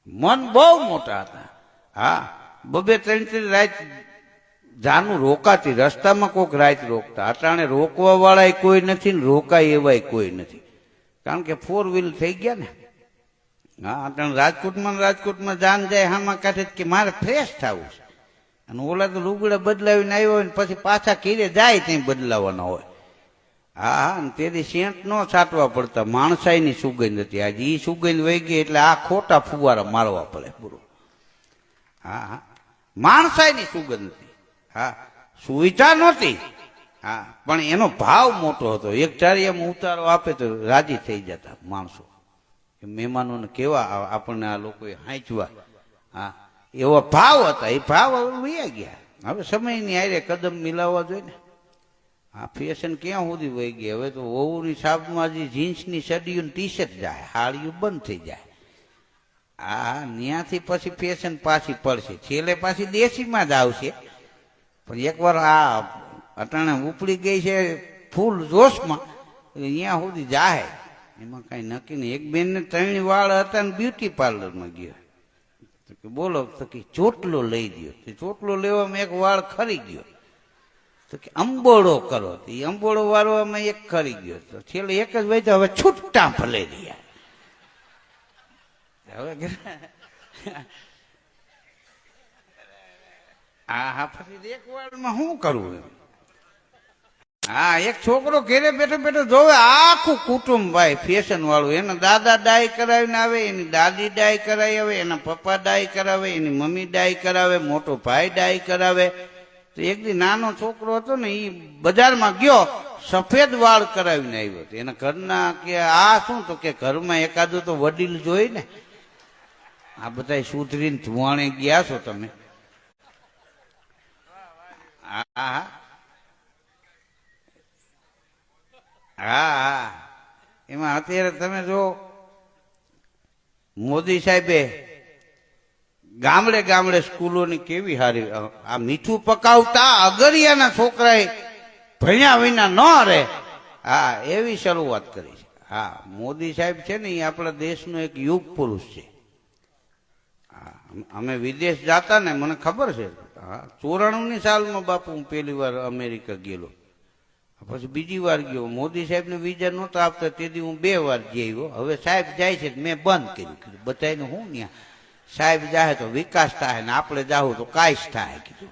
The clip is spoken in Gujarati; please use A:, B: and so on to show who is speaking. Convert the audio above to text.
A: મન બહુ મોટા હતા. હા, બબે ત્રણ ત્રણ રાત જાનું રોકાતી, રસ્તામાં કોઈક રાત રોકતા. અટાણે રોકવા વાળા કોઈ નથી ને રોકાય એવાય કોઈ નથી, કારણ કે 4 વ્હીલ થઈ ગયા ને. હા, અટાણે રાજકોટમાં જાન જાય હામાં કાઢે કે મારે ફ્રેશ થવું છે, અને ઓલા તો લુગડા બદલાવીને આવ્યો હોય ને પછી પાછા ઘીરે જાય ત્યાં બદલાવાના હોય. હા હા, ને તેથી સેન્ટ ન છાંટવા પડતા, માણસાઈની સુગંધ હતી. આજે એ સુગંધ વહી ગઈ એટલે આ ખોટા ફુવારા મારવા પડે પૂરું. હા હા, માણસાઈની સુગંધ હતી. હા, સુવિધા નહોતી. હા, પણ એનો ભાવ મોટો હતો. એક ચારિયામાં ઉતારો આપે તો રાજી થઈ જતા માણસો. મહેમાનોને કેવા આપણને આ લોકોએ હાંચવા. હા, એવો ભાવ હતા. એ ભાવ હવે વયા ગયા. હવે સમયની હારે કદમ મિલાવવા જોઈએ ને. હા, ફેશન ક્યાં સુધી વહી ગઈ? હવે તો વહુની સાબમાં જે જીન્સની સડીયું ટી શર્ટ જાય, હાડીયું બંધ થઈ જાય. હા, ત્યાંથી પછી ફેશન પાછી પડશે, છેલ્લે પાછી દેશીમાં જ આવશે. પણ એકવાર આ અટાણે ઉપડી ગઈ છે ફૂલ જોશમાં, અહીંયા સુધી જાય એમાં કાંઈ નક્કી નહીં. એક બેનને 3 વાળ હતા ને બ્યુટી પાર્લરમાં ગયો, તો કે બોલો, તો કે ચોટલો લઈ ગયો. ચોટલો લેવામાં એક વાળ ખરી ગયો, તો કે અંબોળો કરો. એ અંબોળો વાળવામાં એક ખરી ગયો, તો છેલ્લે એક જ વહી. હવે છૂટા ભલે રહ્યા. હવે હા, પછી એક વાળમાં શું કરવું? હા, એક છોકરો ઘેરે બેઠો બેઠો જોવે આખું કુટુંબ ભાઈ ફેશન વાળું. એના દાદા ડાય કરાવીને આવે, એની દાદી ડાય કરાવી આવે, એના પપ્પા ડાય કરાવે, એની મમ્મી ડાય કરાવે, મોટો ભાઈ ડાય કરાવે. તો એક દી નાનો છોકરો હતો ને, એ બજારમાં ગયો, સફેદ વાળ કરાવીને આવ્યો. એના ઘરના કે આ શું? તો કે ઘરમાં એકાદું તો વડીલ જોઈ ને. આ બધા સુધરીને ધુવાણે ગયા છો તમે. હા હા, એમાં અત્યારે તમે જો મોદી સાહેબે ગામડે ગામડે સ્કૂલોની કેવી સારી, આ મીઠું પકાવતા અગરિયાના છોકરાએ ભણ્યા વિના ન રહે, હા, એવી શરૂઆત કરી છે. હા, મોદી સાહેબ છે ને, એ આપણા દેશનો એક યુગ પુરુષ છે. હા, અમે વિદેશ જતા ને, મને ખબર છે. હા, 94ની સાલમાં બાપુ હું પહેલી વાર અમેરિકા ગયેલો, પછી બીજી વાર ગયો. મોદી સાહેબને વિઝા નહોતા આપતા, તેથી હું 2 વાર જઈ આવ્યો. હવે સાહેબ જાય છે, મેં બંધ કર્યું. બધાને હું ત્યાં સાહેબ જાય તો વિકાસ થાય ને આપણે જાવું તો કાંઈ થાય કીધું.